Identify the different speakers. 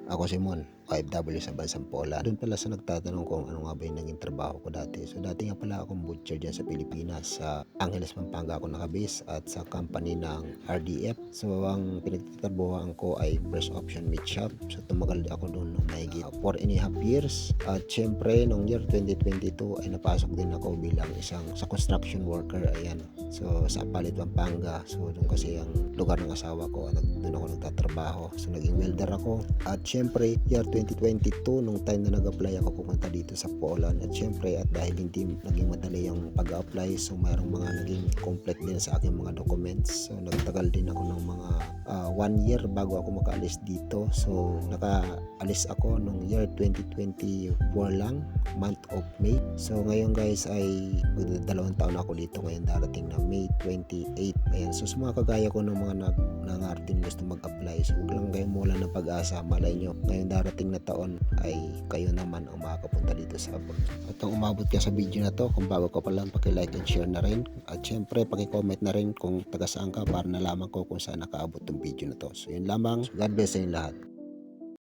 Speaker 1: Ako si Mon, OFW sa bansang Poland. Doon pala sa nagtatanong kung ano nga ba yung naging trabaho ko dati. So dati nga pala akong butcher dyan sa Pilipinas. Sa Angeles, Pampanga ako nakabase at sa company ng RDF. So ang pinagtatrabuhan ko ay Fresh Option Meat Shop. So tumagal ako doon ng mahigit 4.5 years. At syempre nung year 2022 ay napasok din ako bilang isang sa construction worker. Ayan. So sa Palit, Pampanga. So doon kasi ang lugar ng asawa ko. Doon ako nagtatrabaho. So naging welder ako. At syempre year 2022 nung time na nag-apply ako pumunta dito sa Poland. At syempre at dahil hindi naging madali yung pag-apply, so mayroong mga naging complete din sa aking mga documents. So nagtagal din ako ng mga 1 year bago ako makaalis dito. So nakaalis ako nung year 2024 lang, month of May. So ngayon guys ay 2 taon ako dito ngayon, darating na May 28. Ayan, so sa mga kagaya ko ng mga nangartin gusto mag-apply, so huwag lang kayo mula ng pag-asa. Malay nyo ngayon darating na taon ay kayo naman ang makakapunta dito sa abroad. At kung umabot ka sa video na to, kung bago ka pa lang, paki-like and share na rin. At syempre paki-comment na rin kung taga saan ka para nalaman ko kung saan nakaabot tong video na to. So yun lamang. God bless sa inyo lahat.